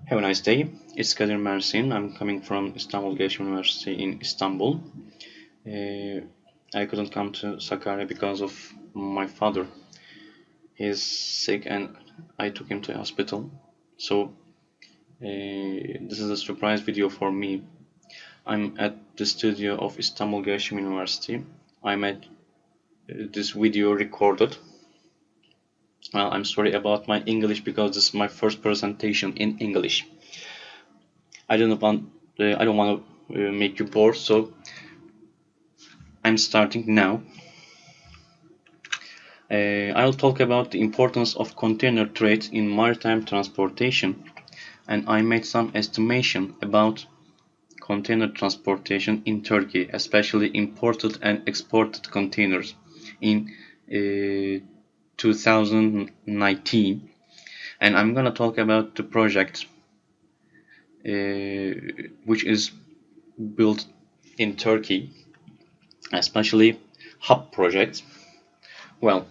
Have a nice day. It's Kadir MERSİN. I'm coming from Istanbul Gelisim University in Istanbul. Uh, I couldn't come to Sakarya because of my father. He's sick and I took him to hospital. So this is a surprise video for me. I'm at the studio of Istanbul Gelisim University. I'm at this video recorded. Well, I'm sorry about my English because this is my first presentation in English. I don't want to make you bored, so I'm starting now. I'll talk about the importance of container trade in maritime transportation, and I made some estimation about container transportation in Turkey, especially imported and exported containers in 2019. And I'm gonna talk about the project which is built in Turkey, especially hub project. Well,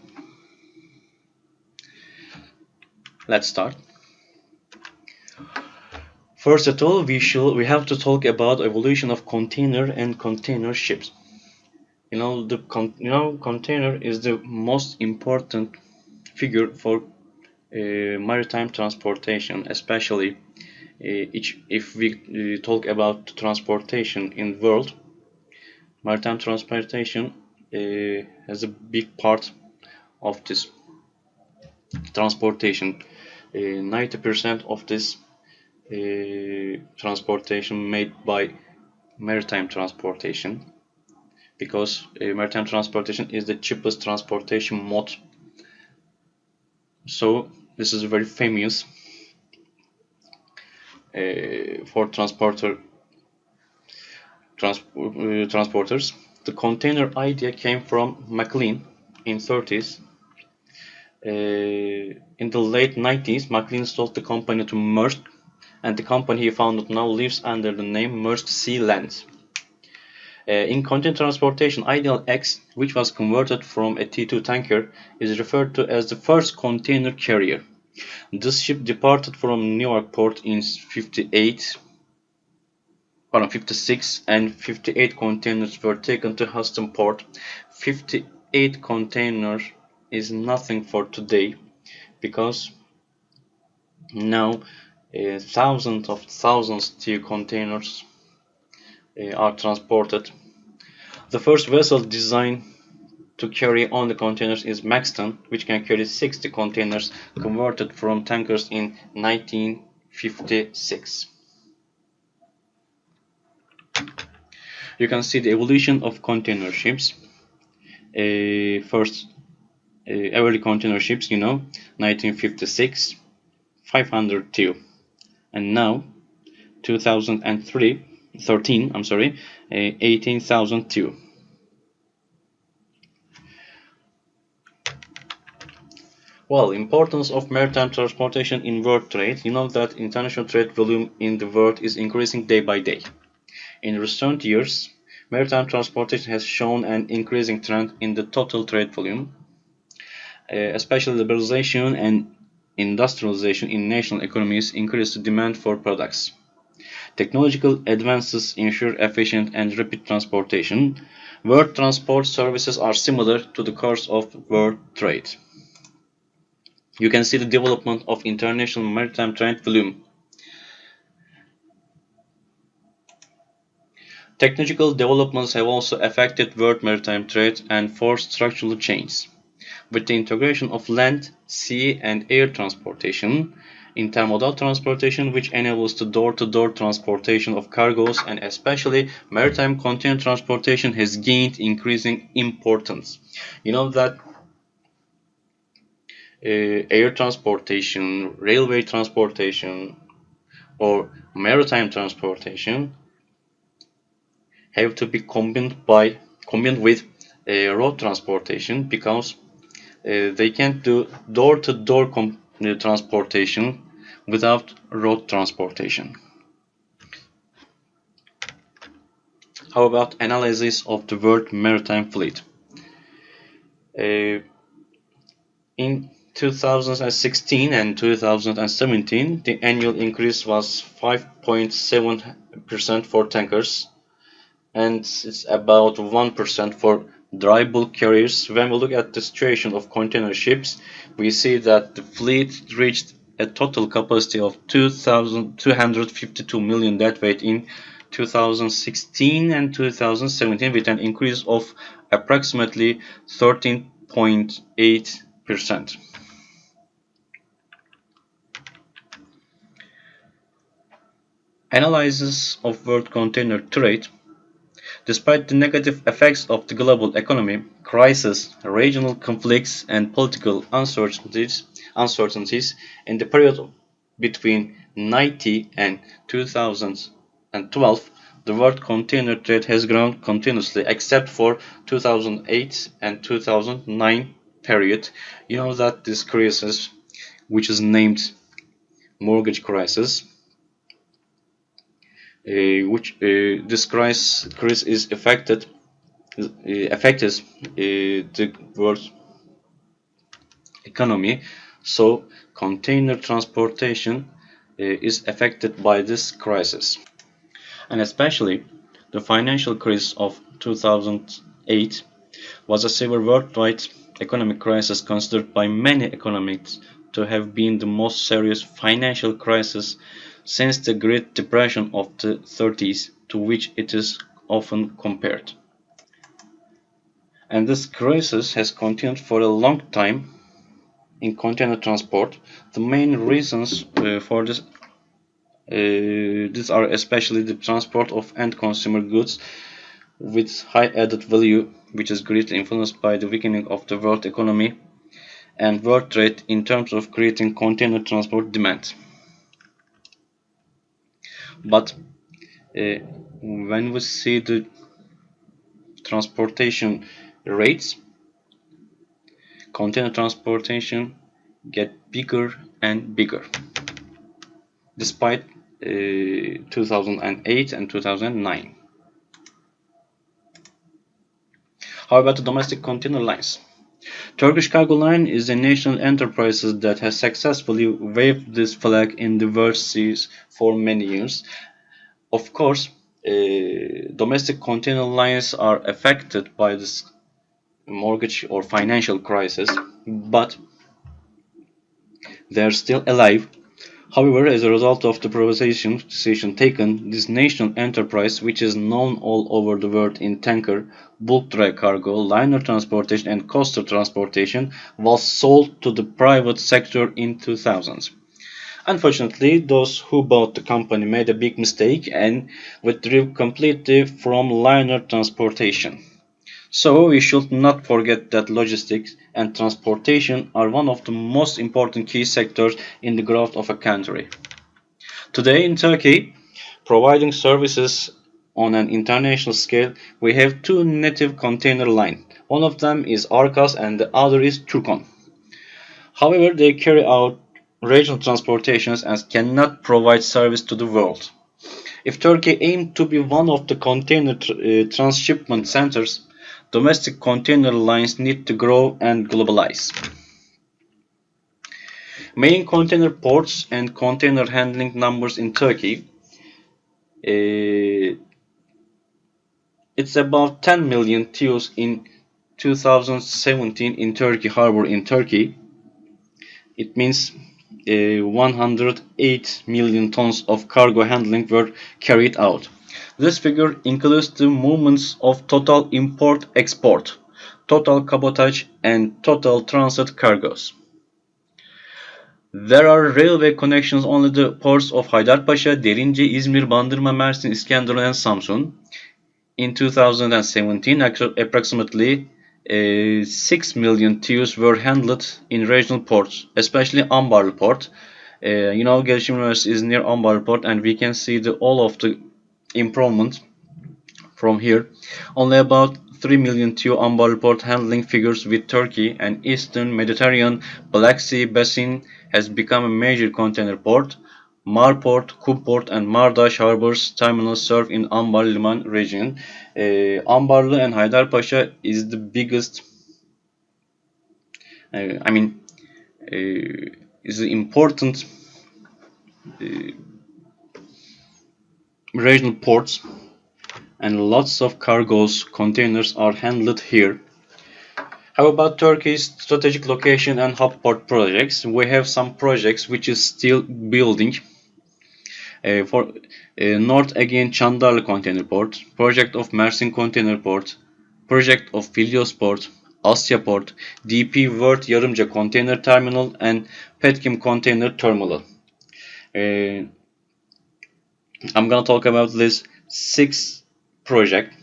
let's start. First of all, we have to talk about evolution of container and container ships. Container is the most important figure for maritime transportation, especially if we talk about transportation in the world. Maritime transportation has a big part of this transportation. 90% of this transportation made by maritime transportation, because maritime transportation is the cheapest transportation mode. So this is very famous for transporters. The container idea came from McLean in 30s. In the late 90s, McLean sold the company to Maersk, and the company he founded now lives under the name Maersk Sea Land. In container transportation, Ideal X, which was converted from a T2 tanker, is referred to as the first container carrier. This ship departed from New York port in 56, and 58 containers were taken to Houston port. 58 containers is nothing for today, because now thousands of steel containers are transported. The first vessel designed to carry only containers is Maxton, which can carry 60 containers, converted from tankers in 1956. You can see the evolution of container ships. First, early container ships, 1956, 502, and now 2013, 18,002. Well, importance of maritime transportation in world trade. You know that international trade volume in the world is increasing day by day. In recent years, maritime transportation has shown an increasing trend in the total trade volume, especially liberalization and industrialization in national economies increase the demand for products. Technological advances ensure efficient and rapid transportation. World transport services are similar to the course of world trade. You can see the development of international maritime trade volume. Technological developments have also affected world maritime trade and forced structural change. With the integration of land, sea, and air transportation, intermodal transportation, which enables the door-to-door transportation of cargoes, and especially maritime container transportation, has gained increasing importance. You know that air transportation, railway transportation, or maritime transportation have to be combined with road transportation, because they can't do door-to-door transportation without road transportation. How about analysis of the world maritime fleet? In 2016 and 2017, the annual increase was 5.7% for tankers, and it's about 1% for dry bulk carriers. When we look at the situation of container ships, we see that the fleet reached a total capacity of 2,252 million deadweight in 2016 and 2017, with an increase of approximately 13.8%. Analysis of world container trade. Despite the negative effects of the global economy crisis, regional conflicts, and political uncertainties in the period between 1990 and 2012, the world container trade has grown continuously, except for 2008 and 2009 period. You know that this crisis, which is named mortgage crisis, which this crisis is affected the world economy. So container transportation is affected by this crisis, and especially the financial crisis of 2008 was a severe worldwide economic crisis, considered by many economists to have been the most serious financial crisis since the Great Depression of the 30s, to which it is often compared. And this crisis has continued for a long time in container transport. The main reasons for this these are especially the transport of end consumer goods with high added value, which is greatly influenced by the weakening of the world economy and world trade in terms of creating container transport demand. But when we see the transportation rates, container transportation get bigger and bigger, despite 2008 and 2009. How about the domestic container lines? Turkish Cargo Line is a national enterprise that has successfully waved this flag in the world seas for many years. Of course, domestic container lines are affected by this mortgage or financial crisis, but they are still alive. However, as a result of the privatization decision taken, this national enterprise, which is known all over the world in tanker, bulk dry cargo, liner transportation, and coastal transportation, was sold to the private sector in 2000. Unfortunately, those who bought the company made a big mistake and withdrew completely from liner transportation. So we should not forget that logistics and transportation are one of the most important key sectors in the growth of a country. Today in Turkey, providing services on an international scale, we have two native container lines. One of them is Arkas and the other is Turkon. However, they carry out regional transportations and cannot provide service to the world. If Turkey aimed to be one of the container transshipment centers, domestic container lines need to grow and globalize. Main container ports and container handling numbers in Turkey. It's about 10 million TEUs in 2017 in Turkey Harbor in Turkey. It means 108 million tons of cargo handling were carried out. This figure includes the movements of total import-export, total cabotage, and total transit cargoes. There are railway connections only the ports of Haydarpaşa, Derince, İzmir, Bandırma, Mersin, Iskenderun, and Samsun. In 2017, approximately 6 million TEUs were handled in regional ports, especially Ambarlı Port. Gelisim is near Ambarlı Port, and we can see all of the improvement from here. Only about 3 million TEU Ambarlı Port handling figures with Turkey and Eastern Mediterranean Black Sea Basin has become a major container port. Marport, Kumport, and Mardaş harbors terminals serve in Ambar Liman region. Ambarlı and Haydarpaşa is the biggest. is an important regional ports, and lots of cargoes containers are handled here. How about Turkey's strategic location and hub port projects? We have some projects which is still building. For North Aegean Çandarlı Container Port, project of MERSİN Container Port, project of Filyos Port, Asya Port, DP World Yarımca Container Terminal, and Petkim Container Terminal. I'm gonna talk about this 6 project.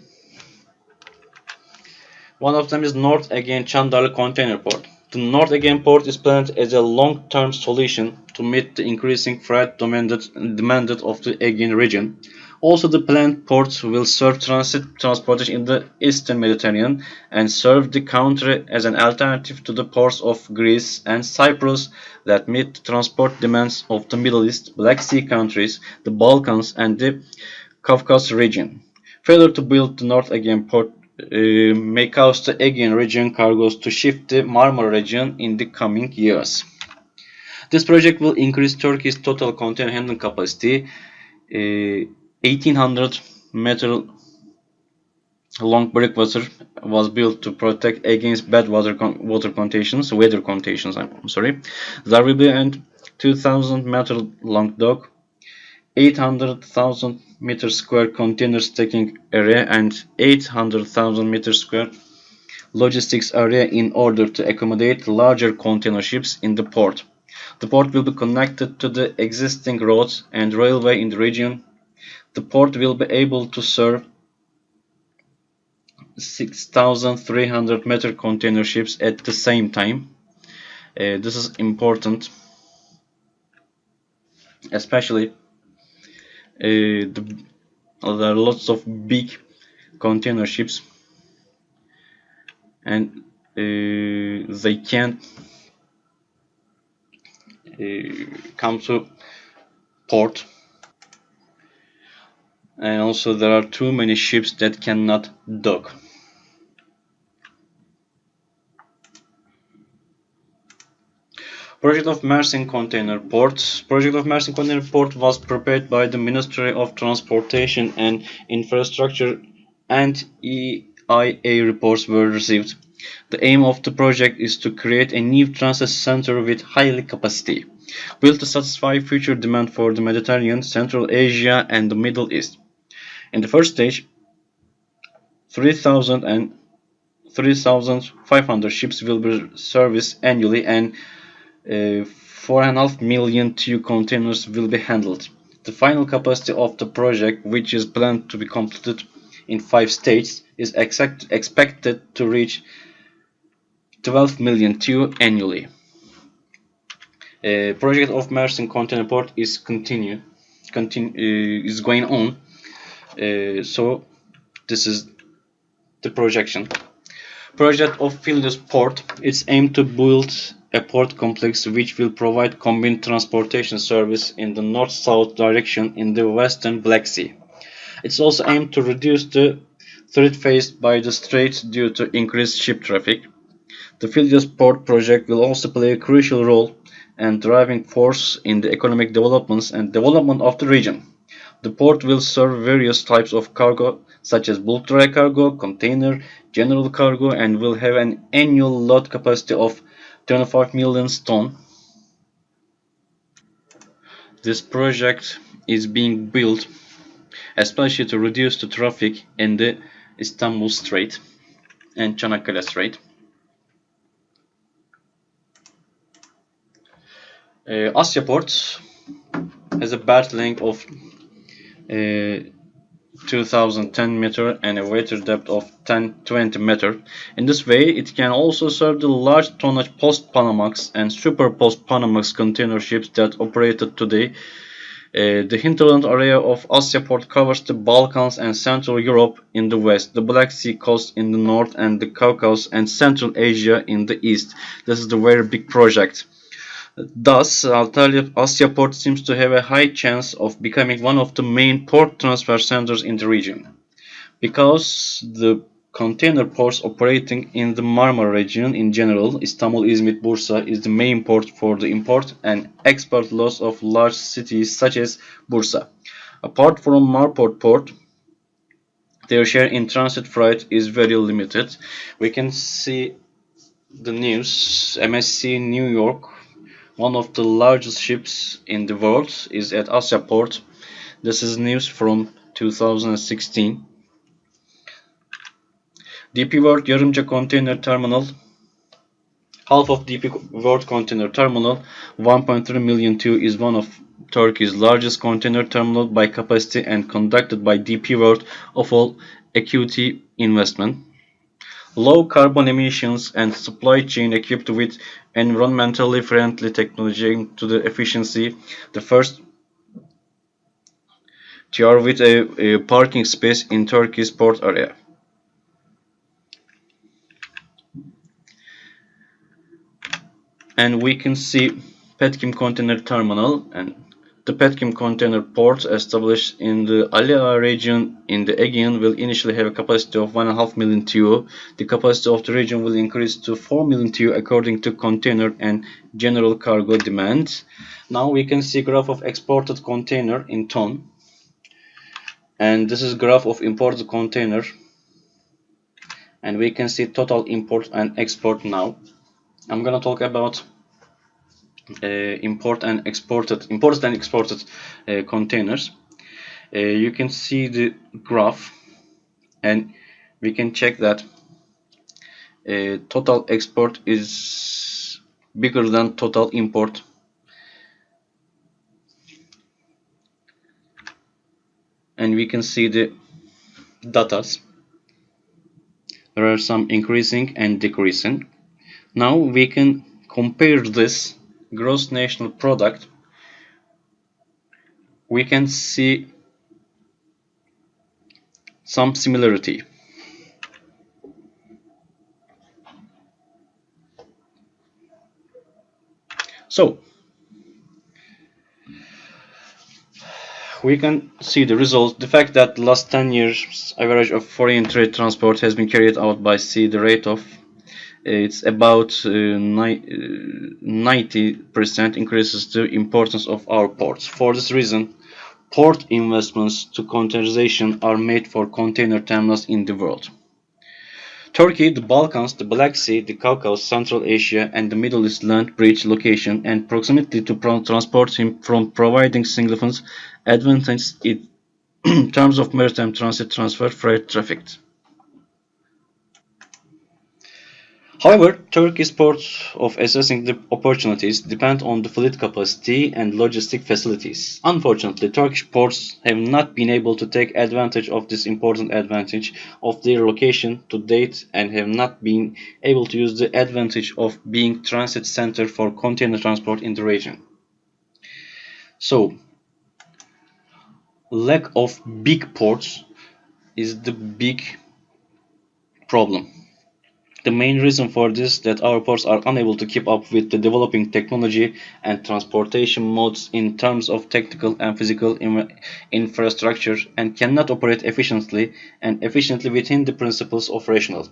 One of them is North Aegean Çandarlı Container Port. The North Aegean Port is planned as a long-term solution to meet the increasing freight demanded of the Aegean region. Also, the planned port will serve transit transportation in the Eastern Mediterranean and serve the country as an alternative to the ports of Greece and Cyprus that meet the transport demands of the Middle East, Black Sea countries, the Balkans, and the Caucasus region. Failure to build the North Aegean Port may cause the Aegean region cargoes to shift the Marmara region in the coming years. This project will increase Turkey's total container handling capacity. 1800 meter long breakwater was built to protect against bad weather conditions. There will be a 2000 meter long dock, 800,000 meter square container stacking area, and 800,000 meter square logistics area in order to accommodate larger container ships in the port. The port will be connected to the existing roads and railway in the region. The port will be able to serve 6,300 meter container ships at the same time. This is important, especially there are lots of big container ships, and they can't come to port, and also there are too many ships that cannot dock. Project of MERSİN Container Port. Project of MERSİN Container Port was prepared by the Ministry of Transportation and Infrastructure, and EIA reports were received. The aim of the project is to create a new transit center with high capacity, built to satisfy future demand for the Mediterranean, Central Asia, and the Middle East. In the first stage, 3,000 and 3,500 ships will be serviced annually, and 4.5 million TEU containers will be handled. The final capacity of the project, which is planned to be completed in 5 stages, is expected to reach 12 million TEU annually. Project of MERSİN Container Port is going on. So this is the projection. Project of Filyos Port. It's aimed to build a port complex which will provide combined transportation service in the north-south direction in the western Black Sea. It's also aimed to reduce the threat faced by the strait due to increased ship traffic. The Filyos Port project will also play a crucial role and driving force in the economic developments and development of the region. The port will serve various types of cargo such as bulk dry cargo, container, general cargo, and will have an annual load capacity of 25 million tons. This project is being built especially to reduce the traffic in the Istanbul Strait and Çanakkale Strait. Asya Port has a berth length of 2010 meter and a water depth of 10-20 meter. In this way, it can also serve the large tonnage post-Panamax and super post-Panamax container ships that operated today. The hinterland area of Asya Port covers the Balkans and Central Europe in the west, the Black Sea coast in the north, and the Caucasus and Central Asia in the east. This is a very big project. Thus, Asya Port seems to have a high chance of becoming one of the main port transfer centers in the region, because the container ports operating in the Marmara region in general, Istanbul, Izmit, Bursa, is the main port for the import and export loss of large cities such as Bursa. Apart from Marport port, their share in transit freight is very limited. We can see the news. MSC New York, one of the largest ships in the world, is at Asya port. This is news from 2016. DP World Yarımca Container Terminal. Half of DP World Container Terminal, 1.3 million TEU, is one of Turkey's largest container terminal by capacity and conducted by DP World of all equity investment. Low carbon emissions and supply chain equipped with environmentally friendly technology to the efficiency. The first tier with a parking space in Turkey's port area. And we can see Petkim Container Terminal, and the Petkim Container Port, established in the Alia region in the Aegean, will initially have a capacity of 1.5 million TEU. The capacity of the region will increase to 4 million TEU according to container and general cargo demand. Now we can see graph of exported container in ton, and this is graph of imported container, and we can see total import and export now. I'm gonna talk about imported and exported containers. You can see the graph, and we can check that total export is bigger than total import. And we can see the datas. There are some increasing and decreasing. Now we can compare this gross national product. We can see some similarity. So we can see the results. The fact that the last 10 years average of foreign trade transport has been carried out by sea, the rate of it's about 90% increases the importance of our ports. For this reason, port investments to containerization are made for container terminals in the world. Turkey, the Balkans, the Black Sea, the Caucasus, Central Asia, and the Middle East land bridge location and proximity to transport from providing significant advantage in terms of maritime transit transfer freight traffic. However, Turkey's ports of assessing the opportunities depend on the fleet capacity and logistic facilities. Unfortunately, Turkish ports have not been able to take advantage of this important advantage of their location to date and have not been able to use the advantage of being transit center for container transport in the region. So, lack of big ports is the big problem. The main reason for this is that our ports are unable to keep up with the developing technology and transportation modes in terms of technical and physical infrastructure, and cannot operate efficiently within the principles of rational,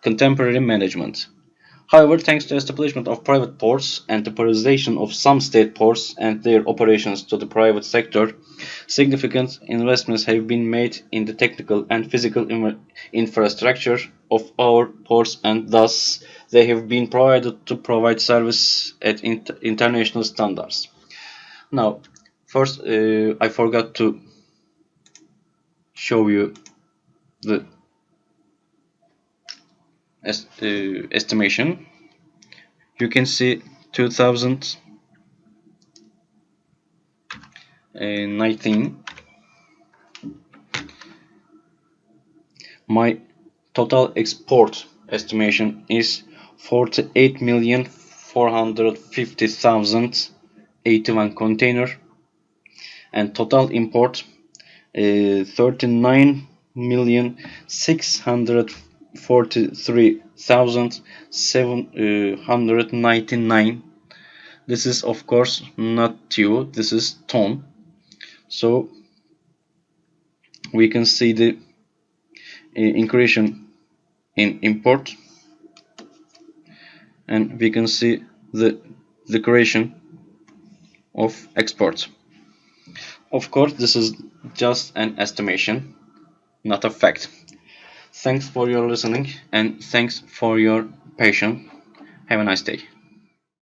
contemporary management. However, thanks to the establishment of private ports and the privatization of some state ports and their operations to the private sector, significant investments have been made in the technical and physical infrastructure of our ports, and thus they have been provided to provide service at international standards. Now, first, I forgot to show you the estimation. You can see 2019. My total export estimation is 48,450,081 container, and total import 39,643,799. This is of course not TEU, this is ton. So we can see the increase in import, and we can see the declaration of export. Of course, this is just an estimation, not a fact. Thanks for your listening and thanks for your patience. Have a nice day.